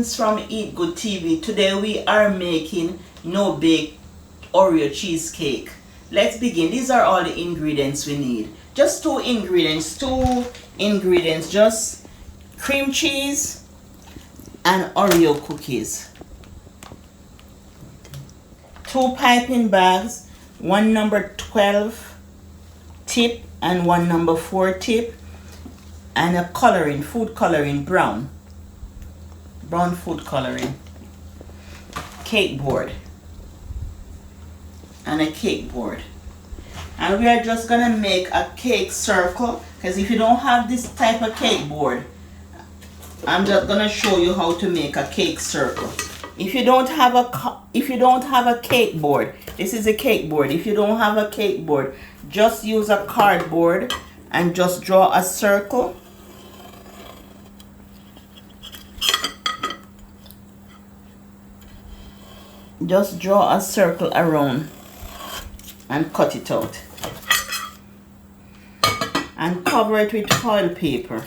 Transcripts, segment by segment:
Greetings from Eat Good TV. Today we are making no-bake Oreo cheesecake. Let's begin. These are all the ingredients we need. Just two ingredients, just cream cheese and Oreo cookies. 2 piping bags, one number 12 tip and one number 4 tip, and a coloring, food coloring, brown food coloring, cake board, and a cake board. And we are just gonna make a cake circle, because if you don't have this type of cake board, I'm just gonna show you how to make a cake circle. If you don't have a cake board, this is a cake board. If you don't have a cake board, just use a cardboard and just draw a circle. Just draw a circle around and cut it out. And cover it with foil paper.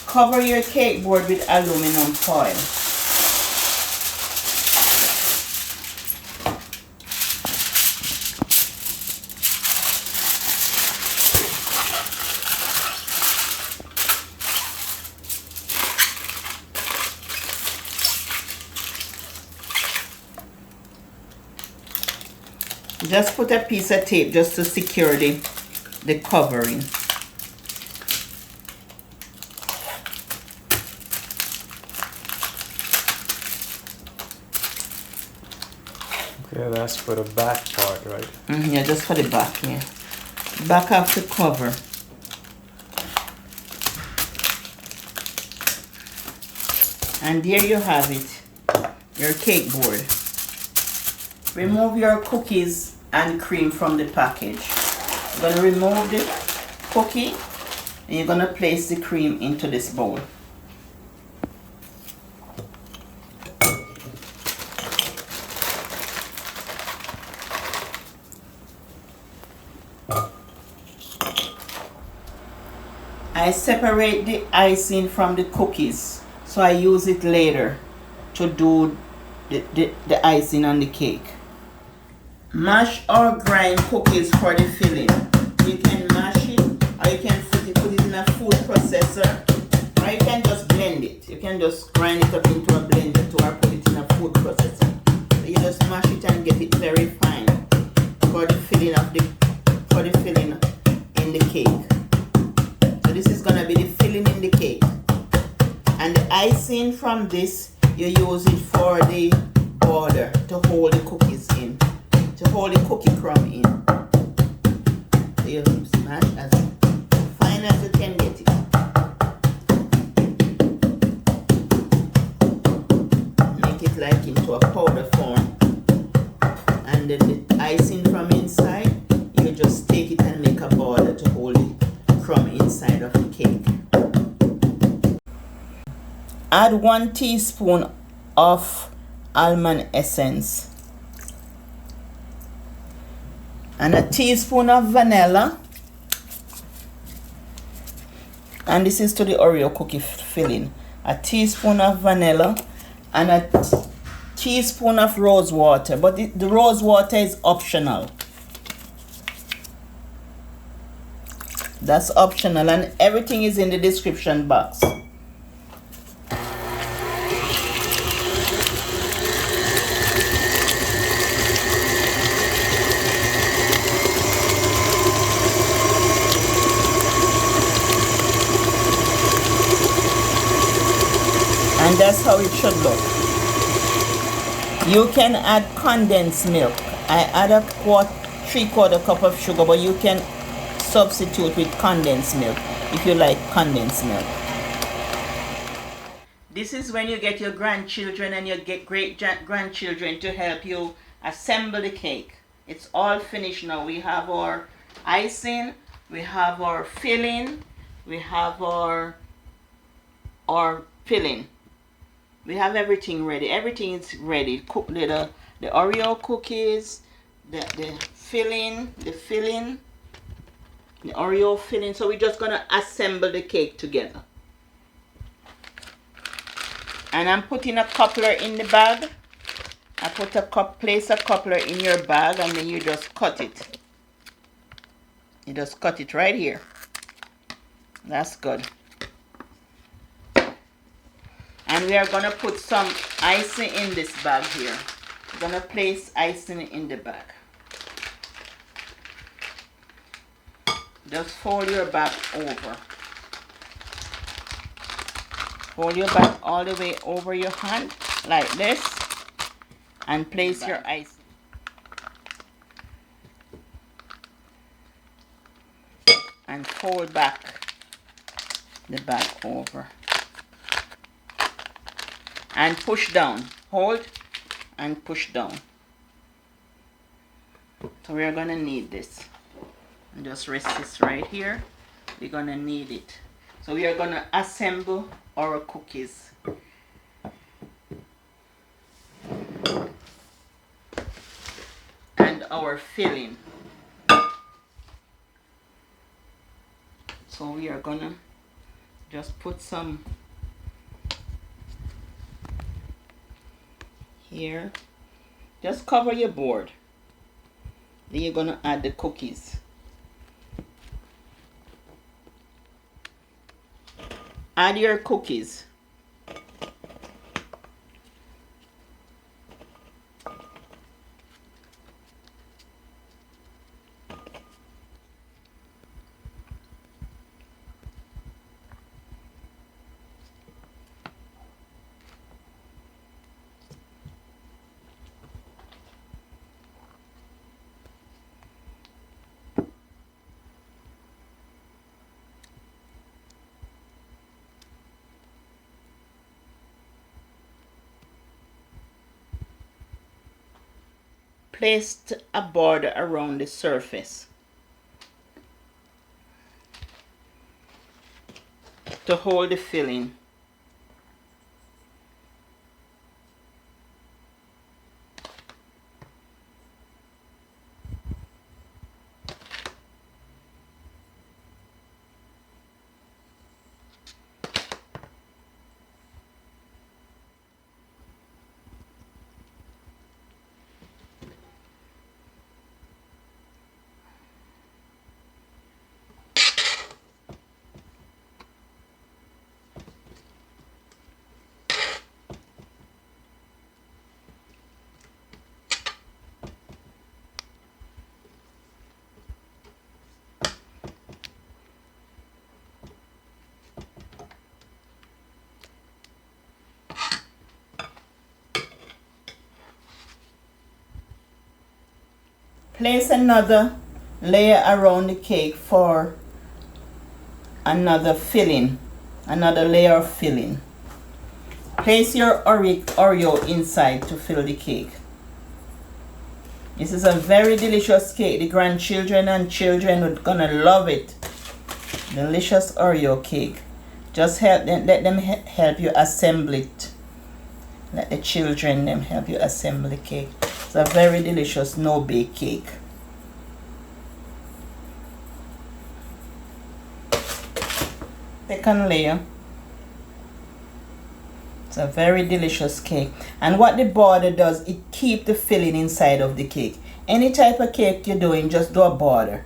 Cover your cake board with aluminum foil. Just put a piece of tape just to secure the covering. Yeah, that's for the back part, right? Yeah, just for the back, yeah. Back of the cover. And there you have it, your cake board. Remove your cookies and cream from the package. You're gonna remove the cookie and you're gonna place the cream into this bowl. I separate the icing from the cookies, so I use it later to do the icing on the cake. Mash or grind cookies for the filling. You can mash it, or you can put it in a food processor, or you can just blend it. You can just grind it up into a blender or put it in a food processor. So you just mash it and get it very fine for the filling in the cake. So this is gonna be the filling in the cake, and the icing from this you use it for the border to hold the cookies in, to hold the cookie crumb in. So you smash as fine as you can get it. Make it like into a powder form, and then the icing from inside you just take it and make a border to hold it crumb inside of the cake. Add 1 teaspoon of almond essence and a teaspoon of vanilla, and this is to the Oreo cookie filling. A teaspoon of vanilla and a teaspoon of rose water, but the rose water is optional. That's optional, and everything is in the description box. And that's how it should look. You can add condensed milk. I add a 3/4 cup of sugar, but you can substitute with condensed milk if you like condensed milk. This is when you get your grandchildren and your great-grandchildren to help you assemble the cake. It's all finished now. We have our icing, we have our filling, We have our filling. We have everything ready. Everything is ready. Cook the Oreo cookies, the filling, the Oreo filling. So we're just gonna assemble the cake together. And I'm putting a coupler in the bag. I place a coupler in your bag, and then you just cut it. You just cut it right here. That's good. And we are gonna put some icing in this bag here. We're gonna place icing in the bag. Just fold your bag over. Fold your bag all the way over your hand like this, and place your icing. And fold back the bag over. And push down. Hold and push down. So we're gonna need this. And just rest this right here. We're gonna need it. So we are gonna assemble our cookies. And our filling. So we are gonna just put some here. Just cover your board. Then you're gonna add the cookies. Add your cookies. Place a border around the surface to hold the filling. Place another layer around the cake for another filling, another layer of filling. Place your Oreo inside to fill the cake. This is a very delicious cake. The grandchildren and children are gonna love it. Delicious Oreo cake. Just let them help you assemble it. Let the children them help you assemble the cake. It's a very delicious no-bake cake. Second layer. It's a very delicious cake. And what the border does, it keeps the filling inside of the cake. Any type of cake you're doing, just do a border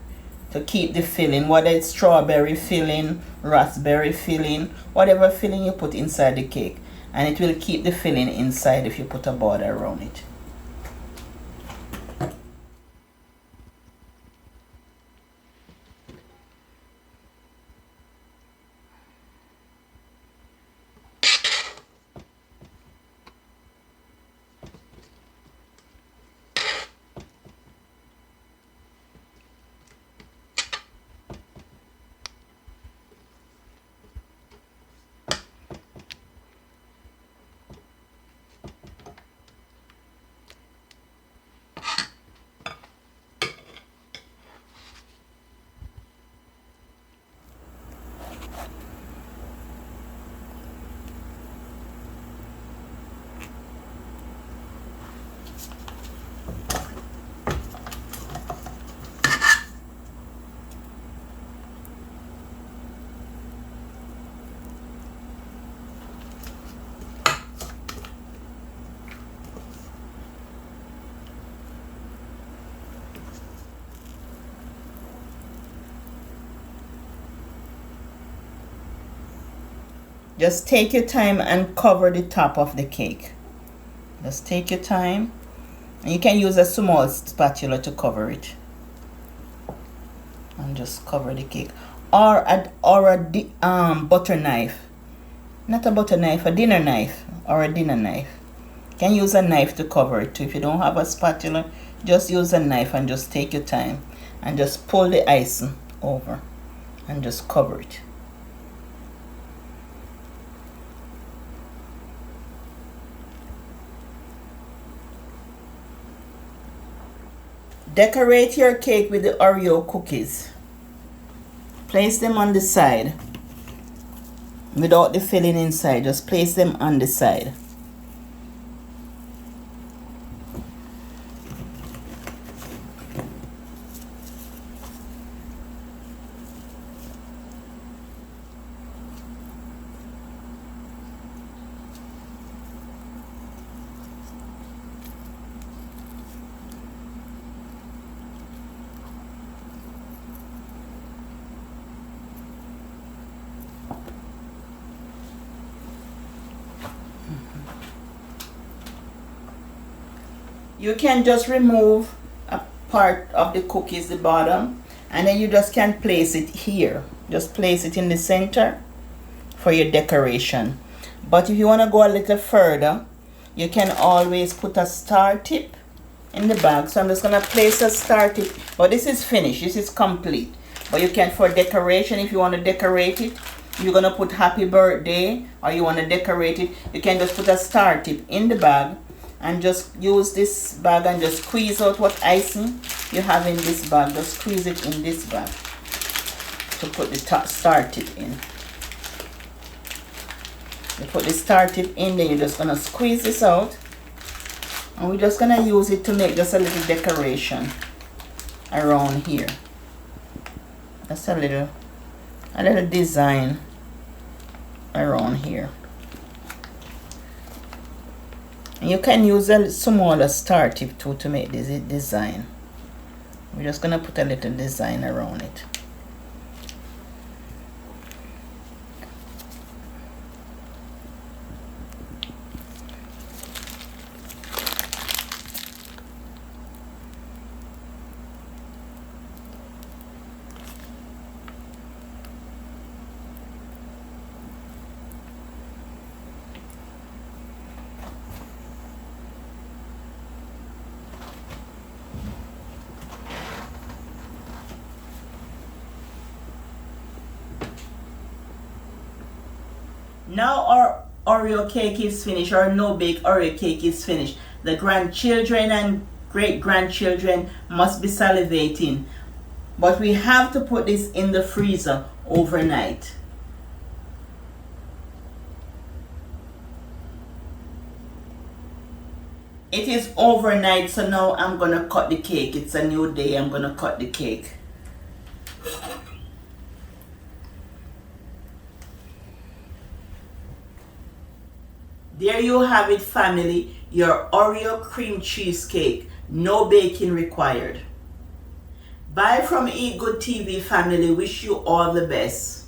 to keep the filling, whether it's strawberry filling, raspberry filling, whatever filling you put inside the cake. And it will keep the filling inside if you put a border around it. Just take your time and cover the top of the cake. Just take your time. And you can use a small spatula to cover it. And just cover the cake. Or a butter knife. Not a butter knife, a dinner knife. Or a dinner knife. You can use a knife to cover it too. If you don't have a spatula, just use a knife and just take your time. And just pull the icing over. And just cover it. Decorate your cake with the Oreo cookies. Place them on the side. Without the filling inside, just place them on the side. You can just remove a part of the cookies, the bottom, and then you just can place it here. Just place it in the center for your decoration. But if you want to go a little further, you can always put a star tip in the bag. So I'm just going to place a star tip. But this is finished. This is complete. But you can, for decoration, if you want to decorate it, you're going to put happy birthday, or you want to decorate it, you can just put a star tip in the bag. And just use this bag and just squeeze out what icing you have in this bag. Just squeeze it in this bag to put the star tip in. You put the star tip in, then you're just going to squeeze this out. And we're just going to use it to make just a little decoration around here. Just a little design around here. You can use a smaller star tip too to make this design. We're just going to put a little design around it. Now our Oreo cake is finished. Our no-bake Oreo cake is finished. The grandchildren and great-grandchildren must be salivating. But we have to put this in the freezer overnight. It is overnight, so now I'm going to cut the cake. It's a new day. I'm going to cut the cake. There you have it, family, your Oreo cream cheesecake, no baking required. Bye from Eat Good TV, family. Wish you all the best.